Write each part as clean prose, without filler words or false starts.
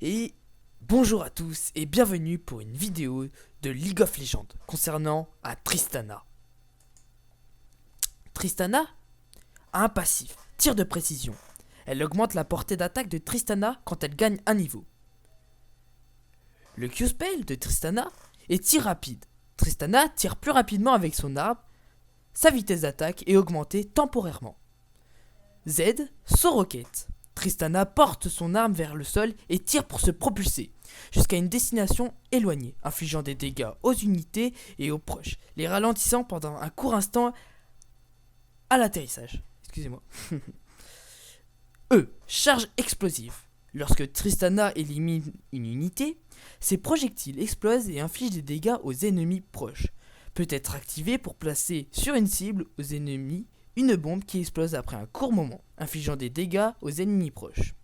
Et bonjour à tous et bienvenue pour une vidéo de League of Legends concernant Tristana. Tristana a un passif, tir de précision. Elle augmente la portée d'attaque de Tristana quand elle gagne un niveau. Le Q-spell de Tristana est tir rapide. Tristana tire plus rapidement avec son arme, sa vitesse d'attaque est augmentée temporairement. Z, saut roquette. Tristana porte son arme vers le sol et tire pour se propulser jusqu'à une destination éloignée, infligeant des dégâts aux unités et aux proches, les ralentissant pendant un court instant à l'atterrissage. Excusez-moi. Charge explosive. Lorsque Tristana élimine une unité, ses projectiles explosent et infligent des dégâts aux ennemis proches. Peut être activé pour placer sur une cible aux ennemis une bombe qui explose après un court moment, infligeant des dégâts aux ennemis proches.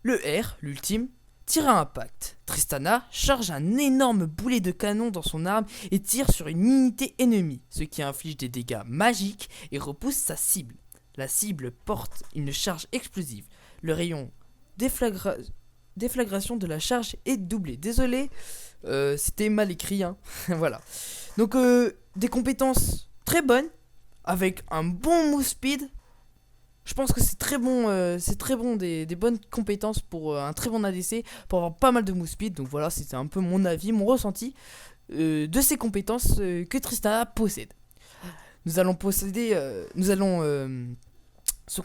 Le R, l'ultime, tire à impact. Tristana charge un énorme boulet de canon dans son arme et tire sur une unité ennemie, ce qui inflige des dégâts magiques et repousse sa cible. La cible porte une charge explosive. Le rayon déflagration de la charge est doublé. Désolé, c'était mal écrit, hein. Voilà. Donc des compétences très bonnes, avec un bon move speed. Je pense que c'est très bon, des bonnes compétences pour un très bon ADC, pour avoir pas mal de move speed. Donc voilà, c'était un peu mon avis, mon ressenti de ces compétences que Tristana possède. Nous allons se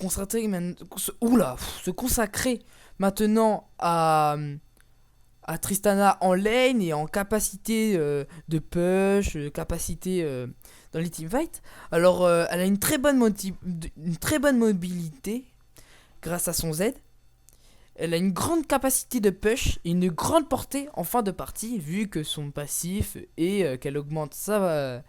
consacrer maintenant à Tristana en lane et en capacité de push, capacité dans les teamfights. Alors elle a une très bonne mobilité grâce à son Z. Elle a une grande capacité de push et une grande portée en fin de partie, vu que son passif est qu'elle augmente sa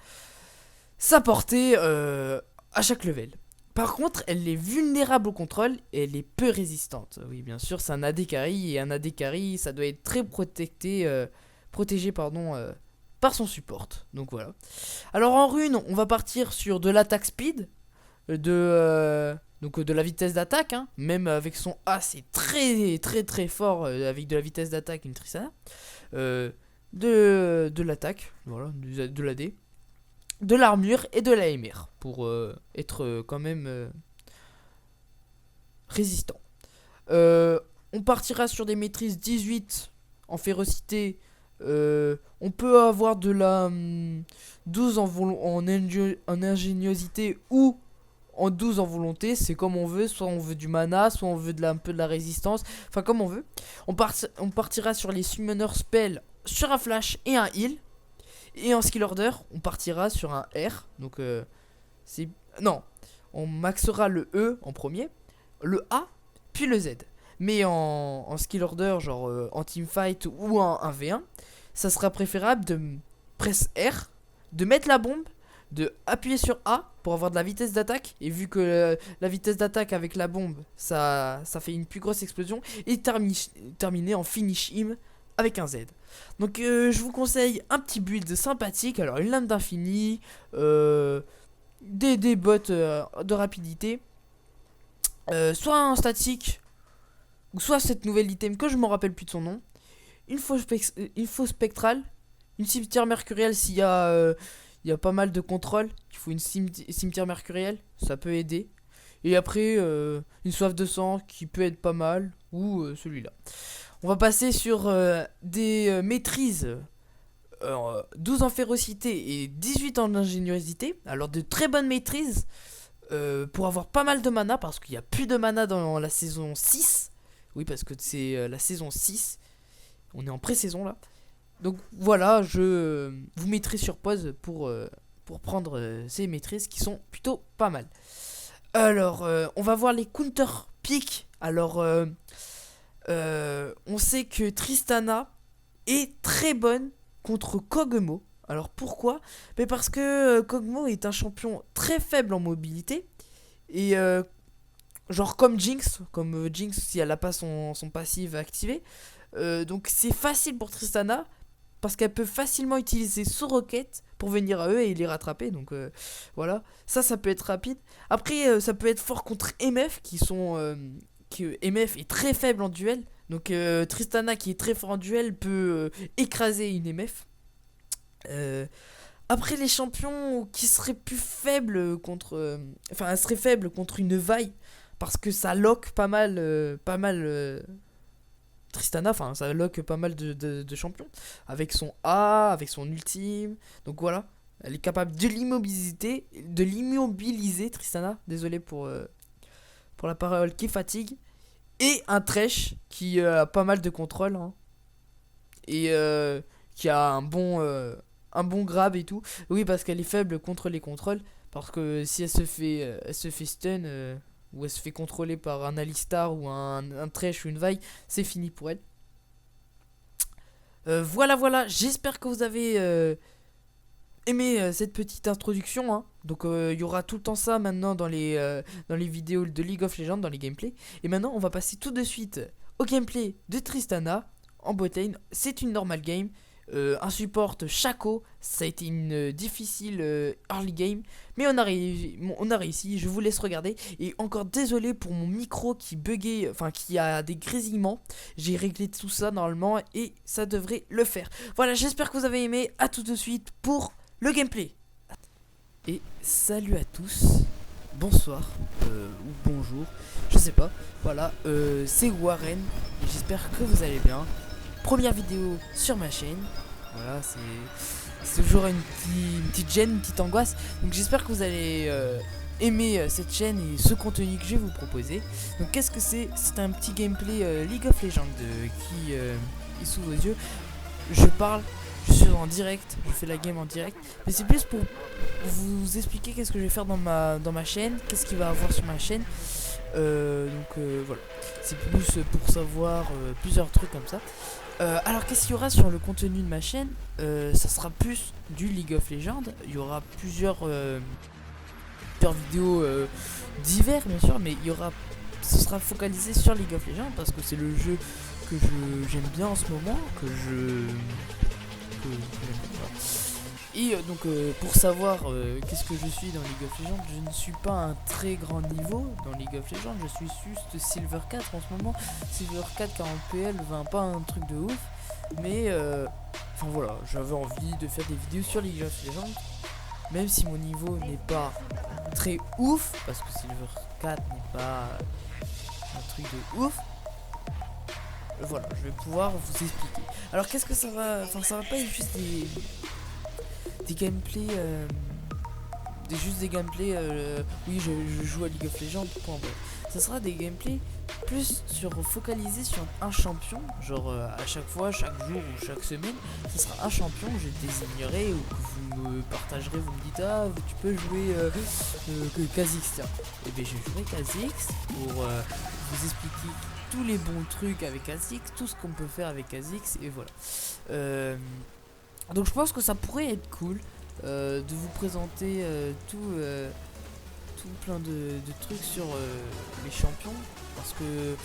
portée à chaque level. Par contre, elle est vulnérable au contrôle et elle est peu résistante. Oui, bien sûr, c'est un AD carry et un AD carry, ça doit être très protégé par son support. Donc voilà. Alors en rune, on va partir sur de l'attaque speed, de la vitesse d'attaque, hein. Même avec son A, c'est très très très fort avec de la vitesse d'attaque une Tristana. De l'attaque, voilà, de l'AD. De l'armure et de l'AMR pour être quand même résistant. On partira sur des maîtrises 18 en férocité. On peut avoir de la 12 en ingéniosité ou en 12 en volonté. C'est comme on veut. Soit on veut du mana, soit on veut un peu de la résistance. Enfin, comme on veut. On partira sur les summoner spells sur un flash et un heal. Et en skill order, on partira sur un R. Donc on maxera le E en premier, le A, puis le Z. Mais en skill order, genre en teamfight ou en 1v1, ça sera préférable de press R, de mettre la bombe, de appuyer sur A pour avoir de la vitesse d'attaque. Et vu que la vitesse d'attaque avec la bombe, ça fait une plus grosse explosion. Et terminer en finish him avec un Z. Donc je vous conseille un petit build sympathique. Alors une lame d'infini, des bots de rapidité, soit un statique, ou soit cette nouvelle item que je me rappelle plus de son nom. Une faux spectrale, une cimetière mercurielle s'il y a pas mal de contrôle. Il faut une cimetière mercurielle, ça peut aider. Et après une soif de sang qui peut être pas mal, ou celui-là. On va passer sur des maîtrises 12 en férocité et 18 en ingéniosité. Alors de très bonnes maîtrises pour avoir pas mal de mana, parce qu'il n'y a plus de mana dans la saison 6. Oui, parce que c'est la saison 6. On est en pré-saison là. Donc voilà, je vous mettrai sur pause pour prendre ces maîtrises qui sont plutôt pas mal. Alors on va voir les counter pick. Alors on sait que Tristana est très bonne contre Kog'Maw. Alors pourquoi ? Mais parce que Kog'Maw est un champion très faible en mobilité. Et genre comme Jinx si elle n'a pas son passif activé. Donc c'est facile pour Tristana, parce qu'elle peut facilement utiliser son roquette pour venir à eux et les rattraper. Donc voilà, ça peut être rapide. Après ça peut être fort contre MF que MF est très faible en duel. Donc Tristana qui est très fort en duel peut écraser une MF. Après les champions qui seraient plus faibles contre... Enfin, elle serait faible contre une vaille. Parce que ça lock pas mal... Tristana, enfin ça lock pas mal de champions. Avec son A, avec son ultime. Donc voilà. Elle est capable de l'immobiliser, Tristana. Désolé pour la parole qui fatigue. Et un Thresh qui a pas mal de contrôle. Hein. Et qui a un bon grab et tout. Oui, parce qu'elle est faible contre les contrôles. Parce que si elle se fait stun ou elle se fait contrôler par un Alistar ou un Thresh ou une vaille, c'est fini pour elle. Voilà, j'espère que vous avez aimé cette petite introduction. Hein. Donc il y aura tout le temps ça maintenant dans les vidéos de League of Legends, dans les gameplays. Et maintenant on va passer tout de suite au gameplay de Tristana en botlane. C'est une normal game. Un support Shaco, ça a été une difficile early game, mais on a réussi, je vous laisse regarder. Et encore désolé pour mon micro qui buguait, enfin qui a des grésillements. J'ai réglé tout ça normalement et ça devrait le faire. Voilà, j'espère que vous avez aimé, à tout de suite pour le gameplay. Et salut à tous, bonsoir ou bonjour, je sais pas. Voilà, c'est Warren et j'espère que vous allez bien. Première vidéo sur ma chaîne. Voilà, c'est toujours une petite gêne, une petite angoisse. Donc j'espère que vous allez aimer cette chaîne et ce contenu que je vais vous proposer. Donc qu'est-ce que c'est? C'est un petit gameplay League of Legends qui est sous vos yeux. Je suis en direct, je fais la game en direct. Mais c'est plus pour vous expliquer qu'est-ce que je vais faire dans ma chaîne, qu'est-ce qu'il va avoir sur ma chaîne. Voilà, c'est plus pour savoir plusieurs trucs comme ça. Alors qu'est-ce qu'il y aura sur le contenu de ma chaîne? Ça sera plus du League of Legends. Il y aura plusieurs vidéos divers bien sûr, mais ce sera focalisé sur League of Legends parce que c'est le jeu que j'aime bien en ce moment, que j'aime bien. Et pour savoir qu'est-ce que je suis dans League of Legends, je ne suis pas à un très grand niveau dans League of Legends, je suis juste Silver 4 en ce moment. Silver 4 40 PL, pas un truc de ouf, mais enfin voilà, j'avais envie de faire des vidéos sur League of Legends, même si mon niveau n'est pas très ouf, parce que Silver 4 n'est pas un truc de ouf. Voilà, je vais pouvoir vous expliquer. Alors qu'est-ce que ça va... Enfin ça va pas être juste des gameplays, juste des gameplays, oui je joue à League of Legends, point bref. Ça sera des gameplays plus focalisés sur un champion, genre à chaque fois, chaque jour ou chaque semaine, ce sera un champion que je désignerai ou que vous me partagerez, vous me dites ah tu peux jouer Kha'Zix, tiens. Et bien je jouerai Kha'Zix pour vous expliquer tous les bons trucs avec Kha'Zix, tout ce qu'on peut faire avec Kha'Zix et voilà. Donc je pense que ça pourrait être cool de vous présenter tout plein de trucs sur les champions, parce que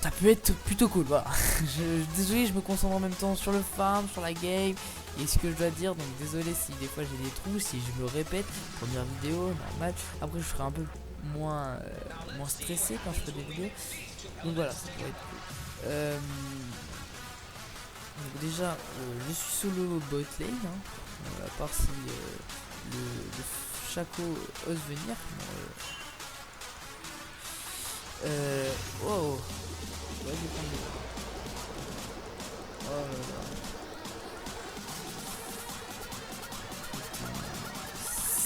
ça peut être plutôt cool. Voilà. Désolé, je me concentre en même temps sur le farm, sur la game et ce que je dois dire, donc désolé si des fois j'ai des trous, si je me répète. Première vidéo, normal. Après je serai un peu moins stressé quand je fais des vidéos, donc voilà, ça pourrait être cool. Donc déjà, je suis solo bot lane, hein, à part si le Shaco ose venir. Oh, ouais, je vais prendre oh là là.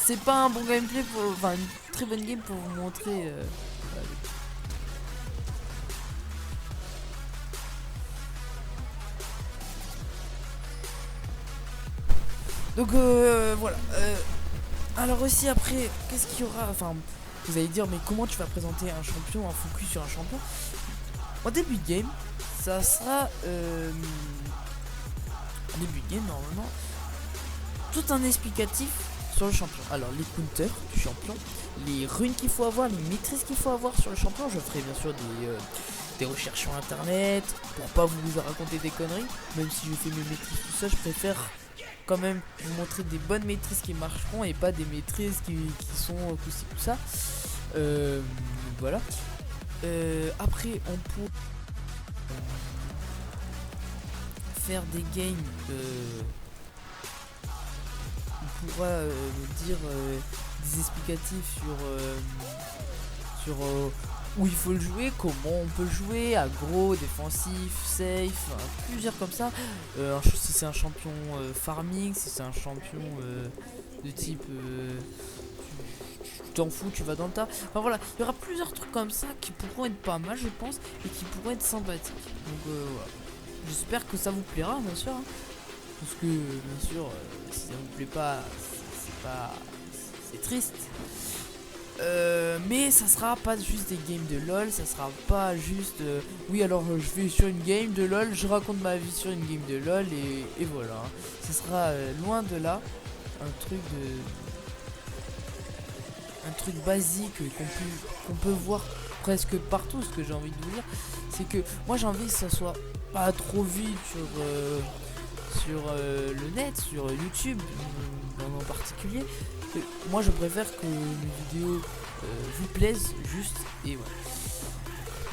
C'est pas un bon gameplay enfin une très bonne game pour vous montrer. Donc voilà. Alors aussi après, qu'est-ce qu'il y aura? Enfin, vous allez dire mais comment tu vas présenter un champion, un focus sur un champion? En début de game, ça sera en début de game normalement tout un explicatif sur le champion. Alors les counters du champion, les runes qu'il faut avoir, les maîtrises qu'il faut avoir sur le champion. Je ferai bien sûr des recherches sur internet pour pas vous raconter des conneries. Même si je fais mes maîtrises tout ça, je préfère quand même vous montrer des bonnes maîtrises qui marcheront et pas des maîtrises qui sont tout ci tout ça. Voilà. Après, on peut faire des games. On pourra dire des explicatifs sur où il faut le jouer, comment on peut le jouer, aggro, défensif, safe, plusieurs comme ça. Si c'est un champion farming, si c'est un champion de type tu t'en fous, tu vas dans le tas. Enfin voilà, il y aura plusieurs trucs comme ça qui pourront être pas mal, je pense, et qui pourront être sympathiques. Donc voilà. J'espère que ça vous plaira, bien sûr. Hein. Parce que, bien sûr, si ça vous plaît pas, c'est triste. Mais ça sera pas juste des games de LOL, ça sera pas juste oui alors je vais sur une game de LOL, je raconte ma vie sur une game de LOL et voilà. Ça sera loin de là un truc basique qu'on peut voir presque partout. Ce que j'ai envie de vous dire, c'est que moi j'ai envie que ça soit pas trop vite sur le net, sur YouTube en particulier. Moi je préfère que les vidéos vous plaisent juste et voilà.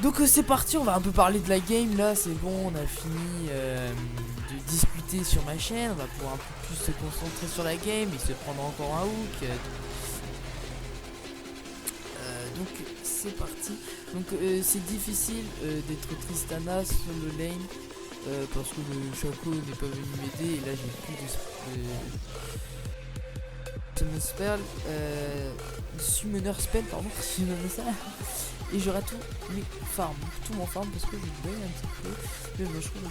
Donc c'est parti, on va un peu parler de la game là, c'est bon, on a fini de discuter sur ma chaîne, on va pouvoir un peu plus se concentrer sur la game et se prendre encore un hook. Donc c'est parti. Donc c'est difficile d'être Tristana sur le lane parce que le Chaco n'est pas venu m'aider et là j'ai plus de spell, summoner spell pardon, si on ça. Et j'aurai tout mes farms, tout mon farm parce que je bug un petit peu. Mais moi je crois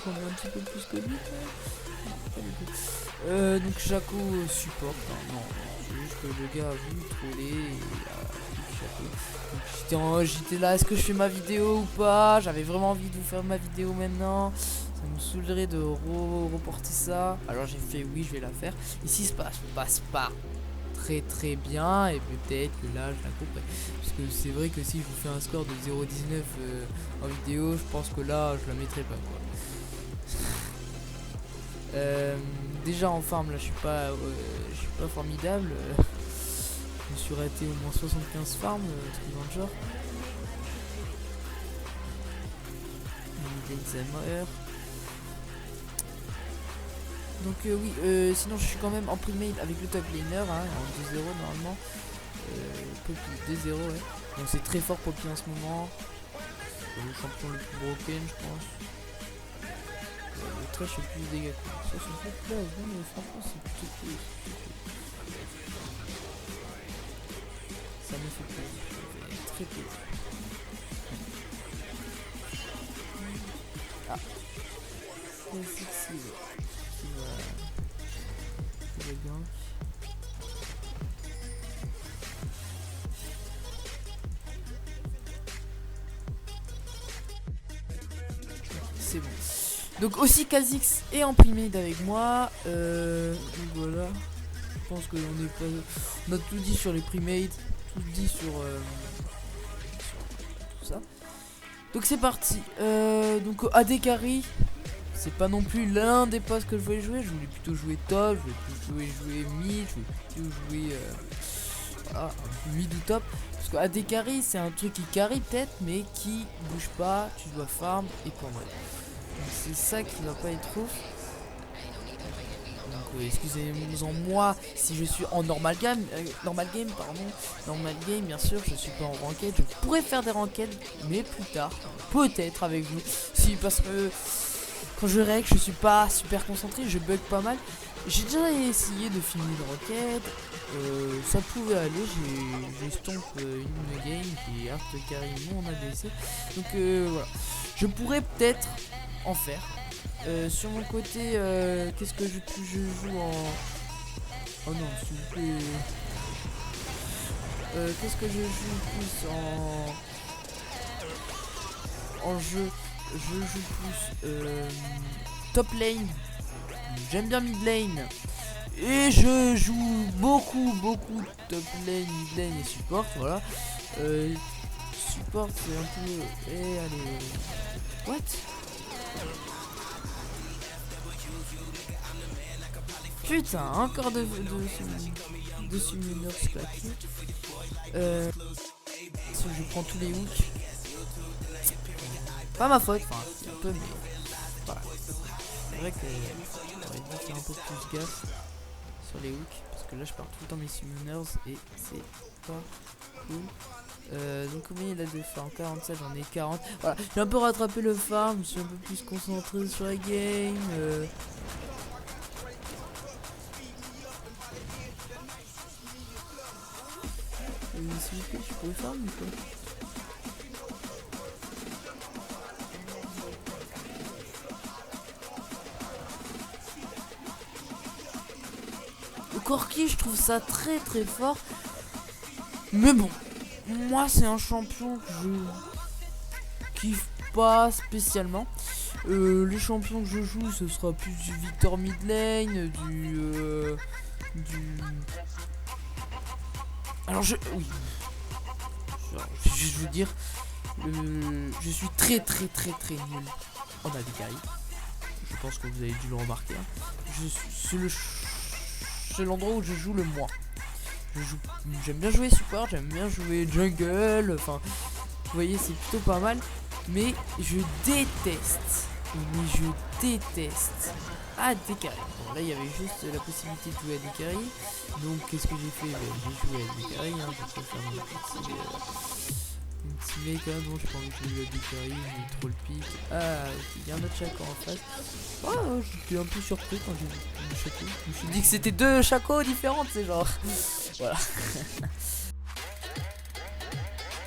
qu'on est un petit peu plus que lui. Donc Jaco support, non, c'est juste que le gars a voulu troller et j'étais là, est-ce que je fais ma vidéo ou pas? J'avais vraiment envie de vous faire ma vidéo maintenant. Ça me saoulerait de reporter ça. Alors j'ai fait oui, je vais la faire. Ici ça passe pas très bien et peut-être que là je la couperai. Parce que c'est vrai que si je vous fais un score de 0,19 en vidéo, je pense que là je la mettrai pas quoi. Déjà en farm là je suis pas formidable. Je me suis raté au moins 75 farms, truc dans le genre. Donc oui, sinon je suis quand même en primate avec le top laner hein, en 2-0 normalement. Poppy 2-0 ouais. Donc c'est très fort Poppy en ce moment. Le champion le plus broken je pense. Le trash est plus de dégâts. Ça se fait là, mais franchement c'est plutôt cool. Ça me fait plaisir, très plaisir. Ah, c'est ici qui va gank. C'est bon. Donc aussi Kha'Zix est en primate avec moi. Donc voilà. Je pense qu'on est pas. On a tout dit sur les primates, tout dit sur tout ça. Donc c'est parti. Donc AD carry, c'est pas non plus l'un des postes que je voulais jouer. Je voulais plutôt jouer top, je voulais plutôt jouer mid, je voulais plutôt jouer voilà, mid ou top. Parce que AD carry c'est un truc qui carry peut-être, mais qui bouge pas, tu dois farm et pour moi. C'est ça qui va pas être ouf. Donc excusez-moi si je suis en normal game bien sûr je suis pas en ranked, je pourrais faire des ranked mais plus tard, peut-être avec vous, si parce que quand je règle je suis pas super concentré, je bug pas mal. J'ai déjà essayé de filmer le ranked, ça pouvait aller, j'ai stomp une game qui est hard carry mon ADC, donc voilà, je pourrais peut-être en faire. Sur mon côté, qu'est-ce que je joue en... Oh non, s'il vous plaît. Qu'est-ce que je joue plus en jeu? Je joue plus top lane. J'aime bien mid lane. Et je joue beaucoup top lane, mid lane et support, voilà. Support c'est un peu... Eh allez... What? Putain, encore de summoners claqués. faut que je prends tous les hooks. Pas ma faute, enfin c'est un peu, mais voilà. C'est vrai que j'aurais dû faire un peu plus gaffe sur les hooks, parce que là je pars tout le temps mes summoners et c'est pas cool. Donc combien il a de farm? 47, j'en ai 40. Voilà, j'ai un peu rattrapé le farm, je suis un peu plus concentré sur la game. S'il vous plaît, je pourrais farm ou pas? Le Corki, je trouve ça très très fort. Mais bon, moi c'est un champion que je kiffe pas spécialement. Les champions que je joue, ce sera plus du Victor mid lane, Alors oui. Je vais juste vous dire, je suis très nul en AD carry. Je pense que vous avez dû le remarquer. C'est l'endroit où je joue le moins. J'aime bien jouer support, j'aime bien jouer jungle, enfin, vous voyez, c'est plutôt pas mal. Mais je déteste AD carry. Bon, là, il y avait juste la possibilité de jouer AD carry. Donc, qu'est-ce que j'ai fait? J'ai joué AD carry, hein, je peux faire un petit mec, hein, bon, j'ai pas envie de jouer AD carry, j'ai trop le pic. Ah, il y a un autre Shaco en face. Oh, j'étais un peu surpris quand j'ai vu le Shaco. Je me suis dit que c'était deux Shaco différentes, c'est genre. Voilà.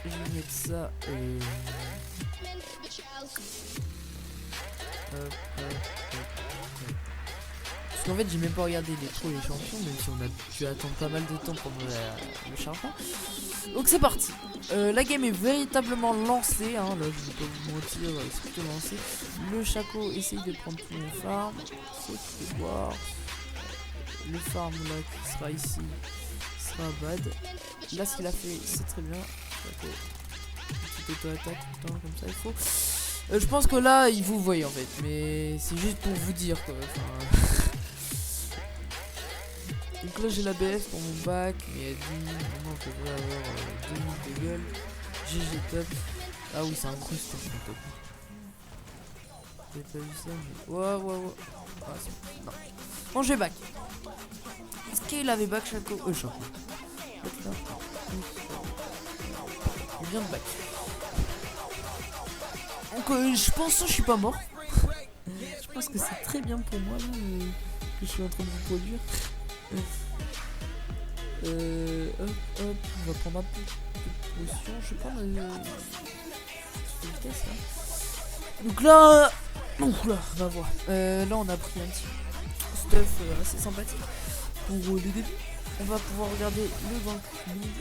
Je vais mettre ça. Parce qu'en fait j'ai même pas regardé les pros et les champions, même si on a dû attendre pas mal de temps pendant le chargement. Donc c'est parti. La game est véritablement lancée, hein. Là je vais pas vous mentir, c'est plutôt lancé. Le Shaco essaye de prendre tout mon farm. Faut qu'il faut voir. Le farm là qui sera ici sera bad. Là ce qu'il a fait c'est très bien. Petite auto-attaque tout le temps comme ça il faut. Je pense que là il vous voit en fait, mais c'est juste pour vous dire quoi. Enfin... Donc là j'ai la BF pour mon bac, mais elle dit maintenant je devrais avoir 2 minutes de gueule. GG top. Ah oui c'est un gros stop top. J'ai pas vu ça mais... Ouais. Ah, non. Bon j'ai back. Est-ce qu'il avait back Shaco? Shaco. Il vient de back. Donc je pense que je suis pas mort. Je pense que c'est très bien pour moi là, que je suis en train de vous produire. Hop, on va prendre un peu de potion. Je sais pas vitesse là. Donc là, on va voir. Là on a pris un petit stuff assez sympathique pour le début. On va pouvoir regarder le bank mid.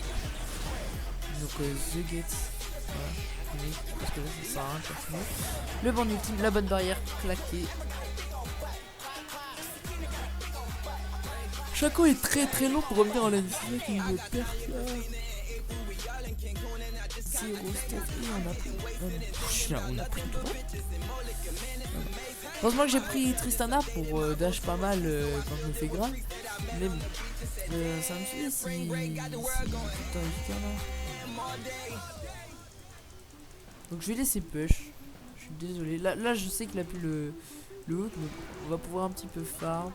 Donc The Gates. Voilà. Parce que là ça sert à rien de continuer. Le banc ultime, la bonne barrière, claquée. Shaco est très long pour revenir en lane. C'est vrai qu'il me perd là. 0 stuff et on a pris tout. Heureusement que j'ai pris Tristana pour dash pas mal quand je me fais grave. Mais bon, ça me fait si putain là. Donc je vais laisser push. Je suis désolé. Là je sais qu'il a plus le hook, mais on va pouvoir un petit peu farm.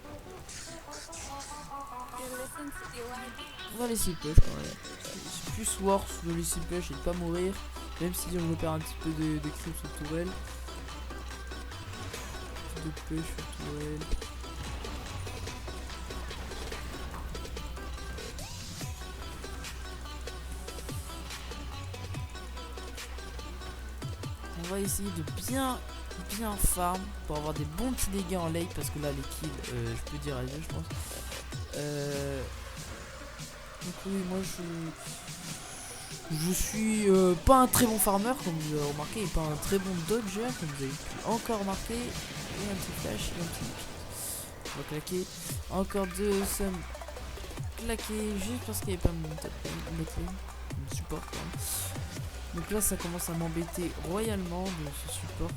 On va laisser push quand même. C'est plus worth de laisser push et de pas mourir. Même si on veut perdre un petit peu de creep sur tourelle. De push sur tourelle. On va essayer de bien farm pour avoir des bons petits dégâts en late, parce que là les kills je peux dire adieu je pense. Donc oui, moi je suis pas un très bon farmer comme vous avez remarqué, et pas un très bon dodger comme vous avez pu encore remarquer. Et un petit flash et un petit... On va claquer. Encore 2 sums claqués juste parce qu'il n'y avait pas mon top lane, mon support quand même. Donc là ça commence à m'embêter royalement de ce support.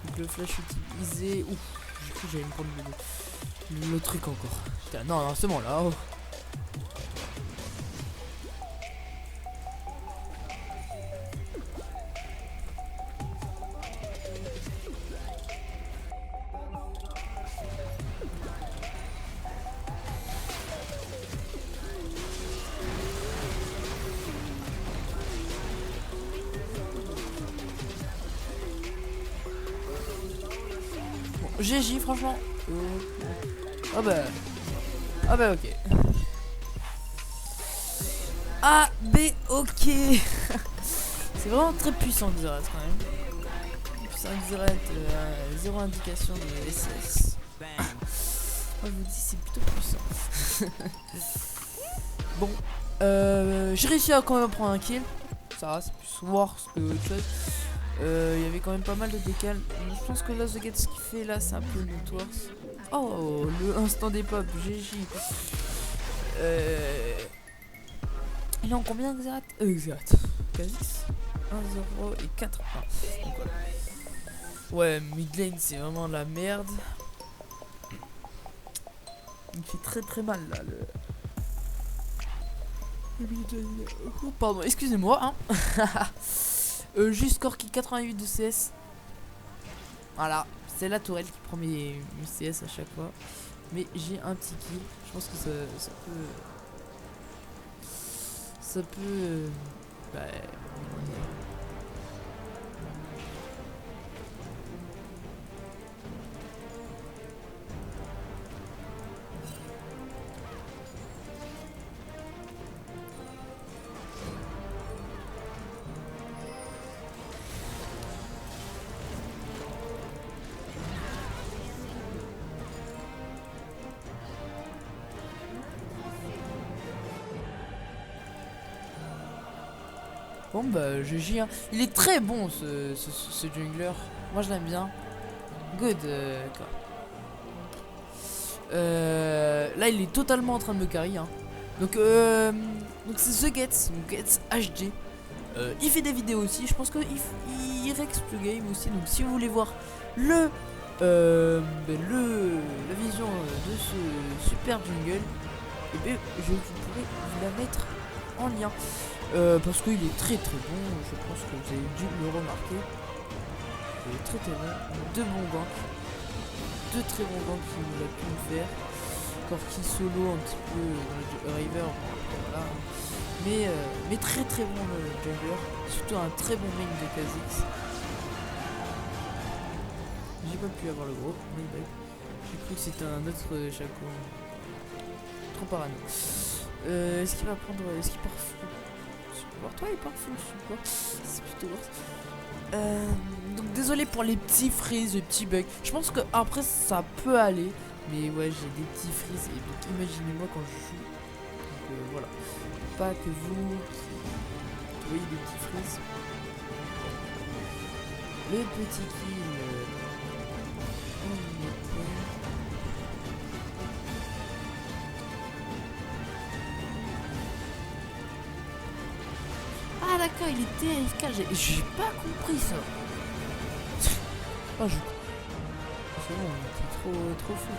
Donc le flash utilisé. Ouf, j'ai cru que j'allais me prendre le dos. Le truc encore. Putain, non, non, c'est bon là. Oh. Bon, GJ, franchement. Ah bah. Ah bah, ok. A, B, ok. C'est vraiment très puissant Xerath quand même. Puissant Xerath, zéro indication de SS. Moi je vous dis c'est plutôt puissant. Bon, j'ai réussi à quand même prendre un kill. Ça va, c'est plus worse que autre chose. Il y avait quand même pas mal de décal. Je pense que là, The Get, ce qu'il fait là, c'est un peu notoire. Oh, le instant des pop, GG. Il est en combien Xerath Xerath. Kha'Zix 1, 0 et 4. Ah, donc voilà. Ouais, mid lane, c'est vraiment la merde. Il fait très très mal là le mid lane. Oh, pardon, excusez-moi. Hein. Juste Corki 88 de CS. Voilà, c'est la tourelle qui prend mes CS à chaque fois. Mais j'ai un petit kill. Je pense que ça peut. Ça peut. Bah. Bon bah GG hein. Il est très bon ce jungler. Moi je l'aime bien. Good quoi. Là il est totalement en train de me carry hein. Donc c'est The Gets, Gets HD. Il fait des vidéos aussi. Je pense qu'il rex le game aussi. Donc si vous voulez voir la vision de ce super jungle, et bien vous pourrez vous la mettre en lien. Parce qu'il est très très bon, je pense que vous avez dû le remarquer. Il est très très bon, deux bons ganks, deux très bons ganks qu'il nous a pu me faire. Corki solo un petit peu River, voilà. Mais très très bon le jungler, surtout un très bon main de Kha'Zix. J'ai pas pu avoir le gros, mais j'ai cru que c'était un autre Shaco. Trop parano. Est-ce qu'il va prendre, est-ce qu'il part support? Toi il part full support, c'est plutôt worse. Donc désolé pour les petits freeze, les petits bugs. Je pense que après ça peut aller, mais ouais j'ai des petits freeze et donc imaginez-moi quand je joue. Donc voilà, pas que vous voyez des petits freeze. Le petit kill. Ah d'accord, il était AFK, j'ai pas compris ça. Oh je... C'est bon, on était trop fou.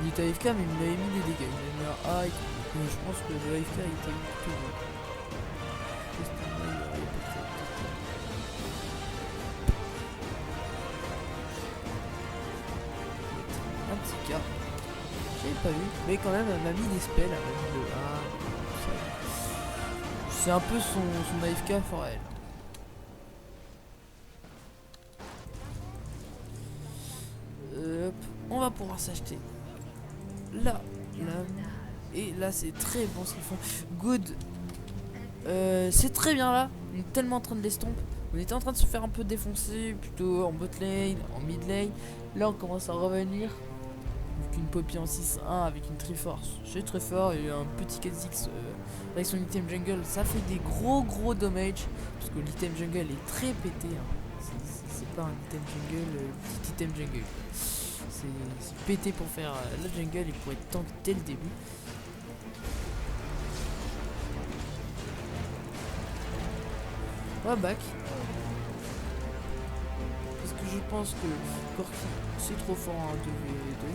Il était AFK mais il m'avait mis des dégâts, il m'a mis un high. Je pense que le AFK était plutôt bon. Un petit cas. J'avais pas vu, mais quand même elle m'a mis des spells, elle m'a mis le A. C'est un peu son AFK for elle. On va pouvoir s'acheter là. Et là c'est très bon ce qu'ils font. Good. C'est très bien là. On est tellement en train de l'estomper. On était en train de se faire un peu défoncer, plutôt en bot lane, en mid lane. Là on commence à revenir. Avec une Poppy en 6-1 avec une Triforce. C'est très fort et un petit Kha'Zix avec son item jungle. Ça fait des gros dommages. Parce que l'item jungle est très pété. Hein. C'est pas un item jungle, petit item jungle. C'est pété pour faire la jungle et pour être tank dès le début. On va back. Parce que je pense que Corki c'est trop fort en 2v2.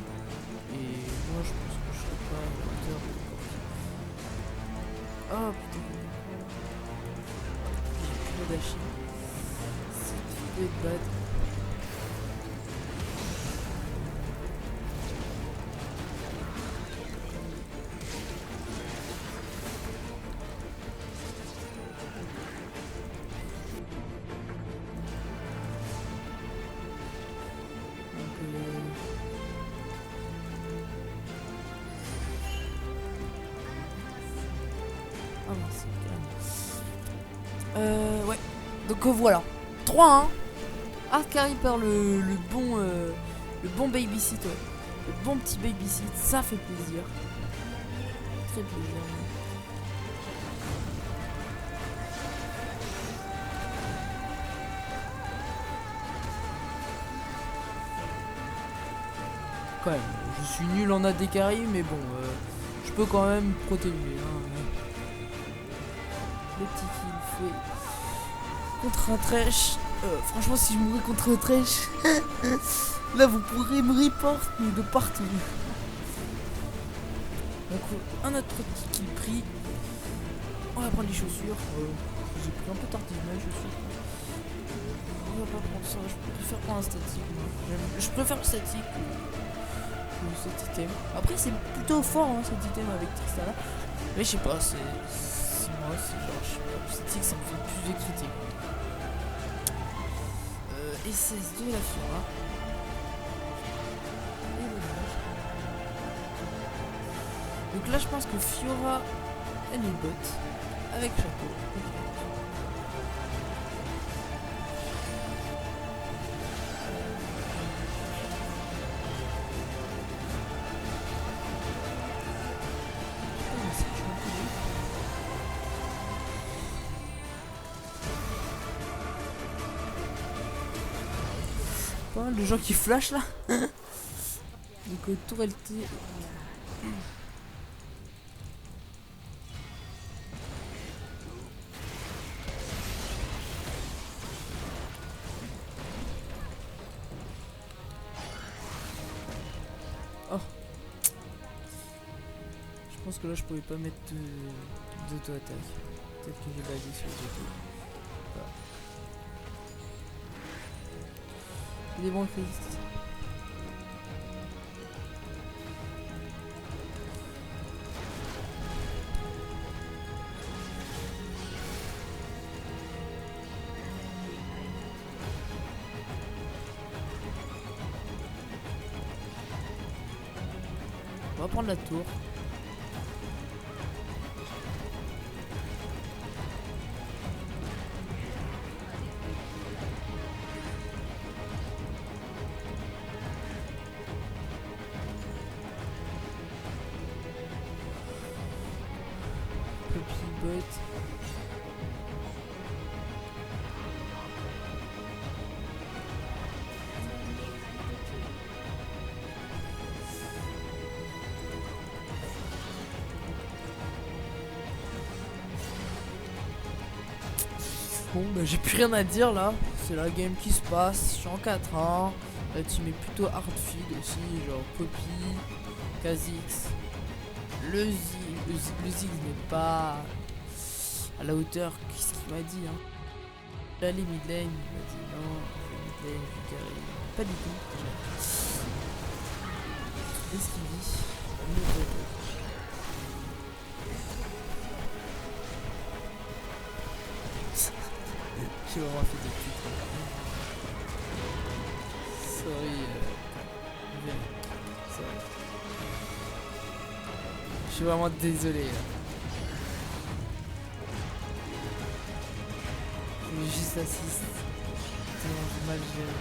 moi je pense que je serai pas à la hauteur de Corki. Oh putain. J'ai plus de d'Achille. C'est qui peut être bad. Ah non, c'est ouais. Donc voilà. 3-1. Arcari par le bon babysit, ouais. Le bon petit babysit, ça fait plaisir. Très plaisir. Quand même, je suis nul en AD-carry, mais bon, je peux quand même protéger. Hein. Le petit kill fait contre un trash. Franchement, si je mourais contre un trash, là vous pourrez me report de partout. Donc, un autre petit kill pris. On va prendre les chaussures. J'ai pris un peu tardivement les chaussures. On va pas prendre ça. Je préfère prendre un statique. Je préfère le statique que cet item. Après, c'est plutôt fort hein, cet item avec Tristana. Mais je sais pas, c'est moi, c'est genre, je sais pas, le statique ça me fait plus de critiques. Et 16 de la Fiora. Et le dommage. Donc là, je pense que Fiora, elle est bot avec chapeau. Le gens qui flash là. Donc tour LT. Oh. Je pense que là je pouvais pas mettre d'auto-attaque. Peut-être que j'ai bagué sur les autos. Voilà. Il est bon Christ. On va prendre la tour. Bot. Bon bah j'ai plus rien à dire là, c'est la game qui se passe, je suis en 4-1. La team est plutôt hard feed aussi, genre Poppy, Kha'Zix. Le Ziggs n'est pas à la hauteur, qu'est-ce qu'il m'a dit hein. Là les mid lane, il m'a dit non, les mid lane, carré. Pas du tout déjà. Qu'est-ce qu'il dit? J'ai vraiment fait des putes. Sorry. Sorry. Je suis vraiment désolé là. Je vais juste assister. Tellement j'ai mal géré.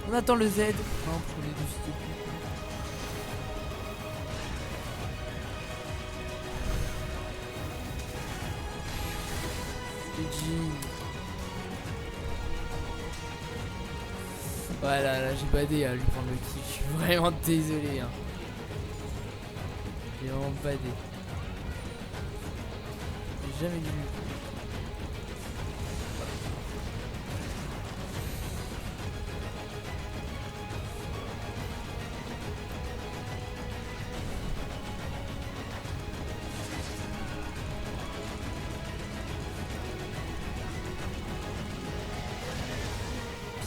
On attend le Z. Non, pour les deux s'il te plaît. Voilà, là j'ai badé à lui prendre le kill. Je suis vraiment désolé. Hein. J'ai vraiment badé. J'ai jamais dû.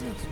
finir ce jeu.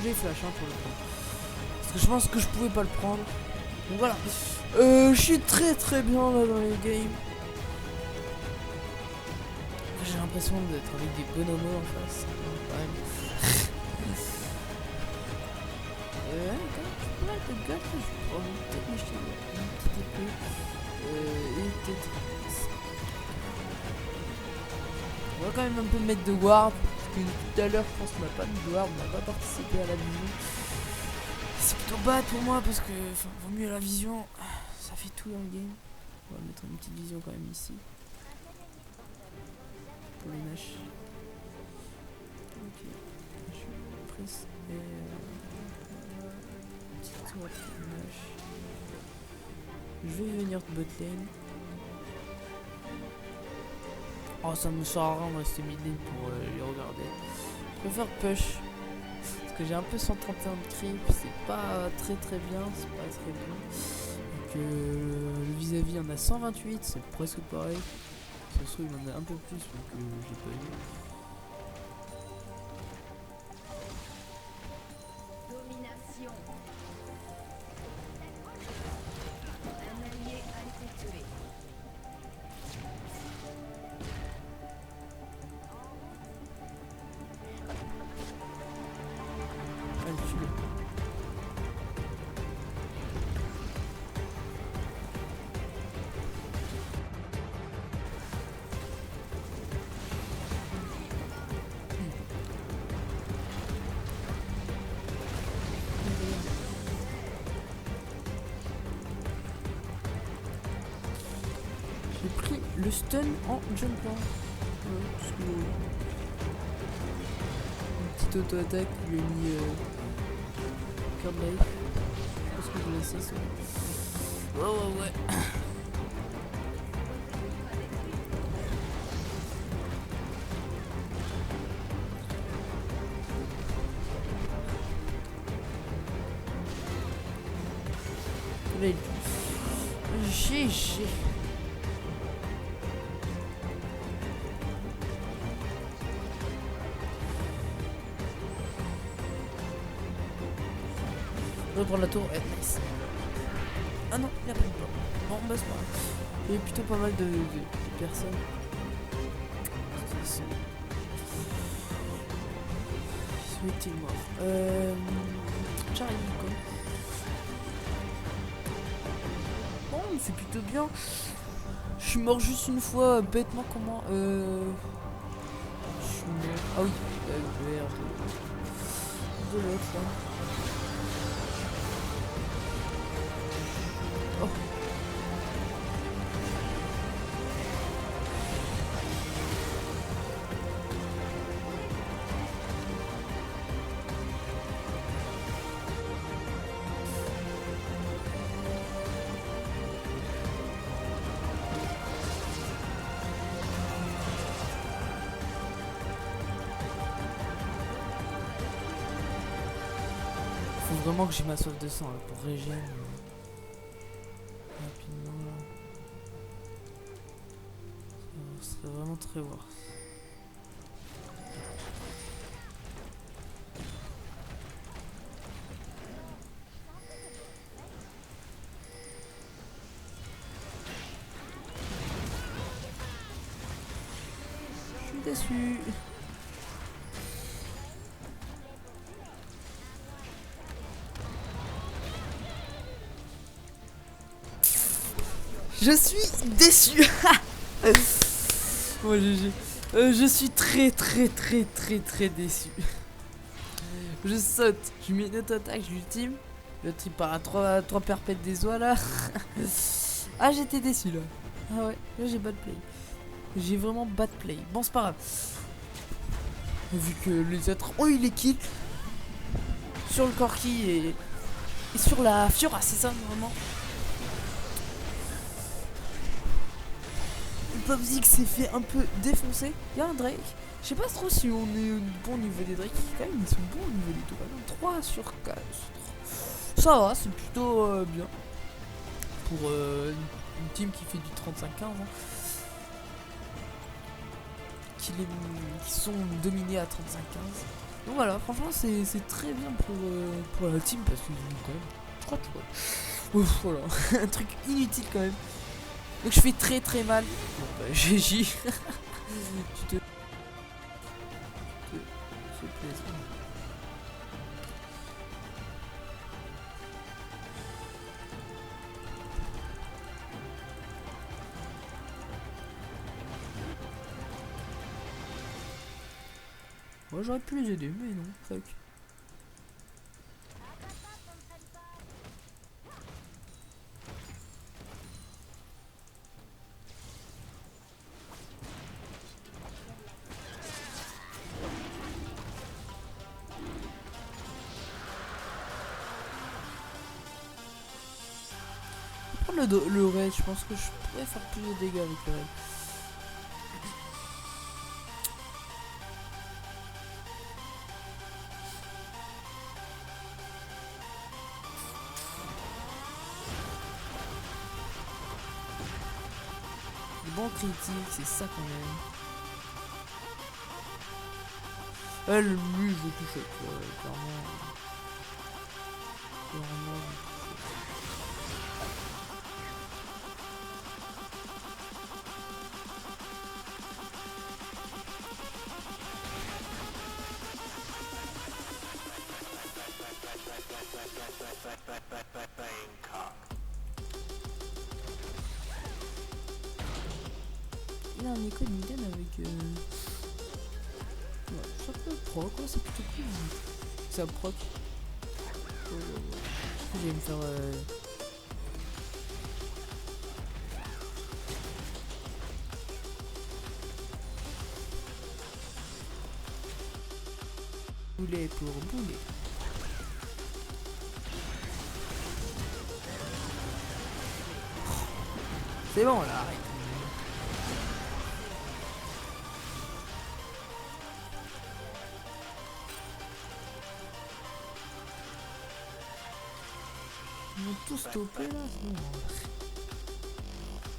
J'ai flash pour le coup. Parce que je pense que je pouvais pas le prendre. Donc voilà. Je suis très bien là dans les games. J'ai l'impression d'être avec des bonhommes en face. Quand même. Je pourrais être le gars que je prends peut-être m'acheter une petite épée. Et peut-être. On va quand même un peu mettre de ward. Tout à l'heure, je pense qu'on n'a pas mis de ward, on n'a pas participé à la vision. C'est plutôt bad pour moi parce que vaut mieux la vision. Ça fait tout dans le game. On va mettre une petite vision quand même ici. Pour les mèches. Ok. Je suis presse. Et petite tour de mèche. Je vais venir de bot lane. Oh, ça me sert à rien moi ce mid lane pour les regarder. Je préfère push. Parce que j'ai un peu 131 de creep, c'est pas très bien, c'est pas très bien. Donc le vis-à-vis en a 128, c'est presque pareil. Ça se trouve il en a un peu plus, donc j'ai pas eu. Domination. Un allié a été tué. J'ai pris le stun en jumpant. Une petite auto-attaque, il lui a mis cœur de life. Je pense que je vais laisser ça. Ouais. Là, il... GG. Je vais prendre la tour, nice. Ah non, il a pris le plan. Bon, bah c'est pas grave. Il y a plutôt pas mal de personnes. Souhaitez mort. J'arrive quoi. Bon, c'est plutôt bien. Je suis mort juste une fois, bêtement comment. Je suis mort. Ah oui, merde. De l'autre là. Oh. Faut vraiment que j'ai ma soif de sang là, pour régénérer rapidement là. Ce serait vraiment très worth. Je suis déçu. Je suis déçu. Bon, GG. Je suis très déçu. Je saute, je mets une auto-attaque, je l'ultime. Le trip part à 3 perpètes des oies là. Ah, j'étais déçu là. Ah ouais, là j'ai bad play. J'ai vraiment bad play. Bon, c'est pas grave. Vu que les autres ont eu les kills. sur le Corki et sur la Fiora, c'est ça vraiment. Popzik s'est fait un peu défoncer. Il y a un Drake. Je sais pas trop si on est bon au niveau des Drake. Quand même, ils sont bons au niveau des tout. 3 sur 4. Ça va, c'est plutôt bien. Pour une team qui fait du 35-15. Hein. Qui sont dominés à 35-15. Donc voilà, franchement, c'est très bien pour la team parce qu'ils ont quand même 3 choix. Ouf, voilà, un truc inutile quand même. Donc je fais très mal. Bon bah GG. Tu te plaise. Moi j'aurais pu les aider mais non, fuck. Le raid, je pense que je pourrais faire plus de dégâts avec le raid. Le bon critique, c'est ça quand même. Lui, je le touche clairement. Il a un écho de Miden avec ouais, ça peut proc, ouais, c'est plutôt cool. Ça proc. Je vais me faire boulet pour boulet. C'est bon là, arrête. Ils m'ont tous stoppé là, c'est bon.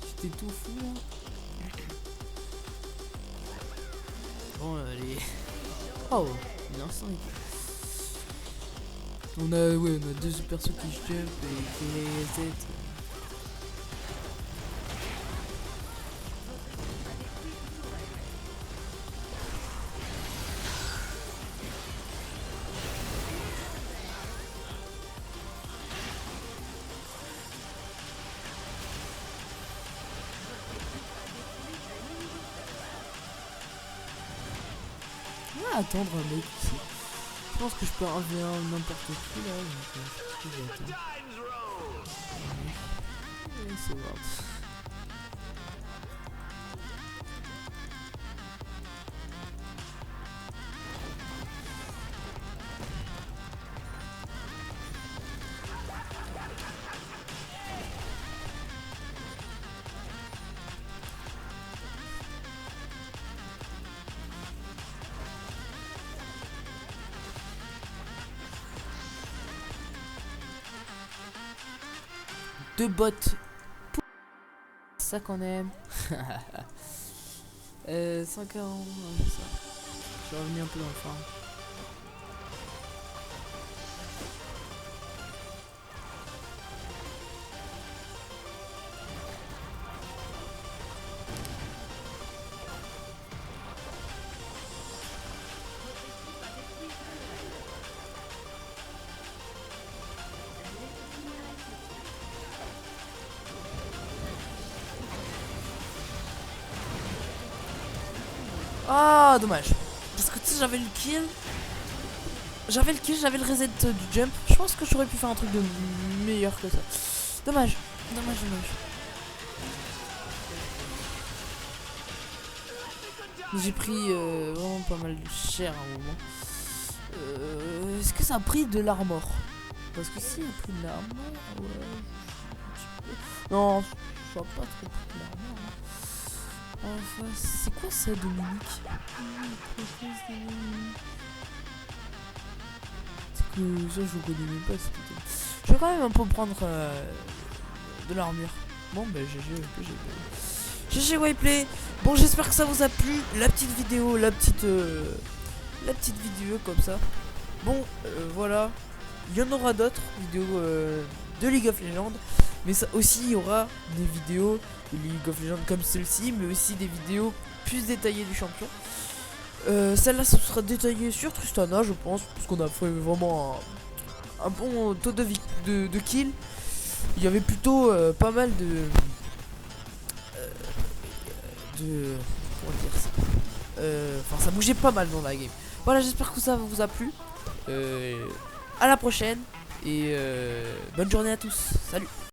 J'étais tout fou là. Bon allez. Oh, il instant. On a deux persos qui jump et qui reset. Attendre un mec ici. Je pense que je peux enlever n'importe qui là. Donc, je vais attendre. Et c'est bon. Deux bots. Ça qu'on aime. 5 ans. Ouais, ça. Je vais revenir un peu dans le farm. Ah, dommage. Parce que tu sais, j'avais le kill. J'avais le reset du jump. Je pense que j'aurais pu faire un truc de meilleur que ça. Dommage. Dommage. J'ai pris vraiment pas mal de cher à un moment. Est-ce que ça a pris de l'armor? Parce que si, il a pris de l'armor, ouais. Un petit peu. Non, ça a pas trop pris de l'armor. Enfin, c'est quoi ça, Dominique? C'est que ça, je connais même pas. Je vais quand même un peu prendre de l'armure. Bon, bah, GG Wayplay. Bon, j'espère que ça vous a plu. La petite vidéo, la petite vidéo comme ça. Bon, voilà. Il y en aura d'autres vidéos de League of Legends. Mais ça aussi, il y aura des vidéos de League of Legends comme celle-ci. Mais aussi des vidéos plus détaillées du champion. Celle-là, ce sera détaillée sur Tristana, je pense. Parce qu'on a fait vraiment un bon taux de kill. Il y avait plutôt pas mal de comment dire ça, enfin ça bougeait pas mal dans la game. Voilà, j'espère que ça vous a plu. À la prochaine et bonne journée à tous. Salut.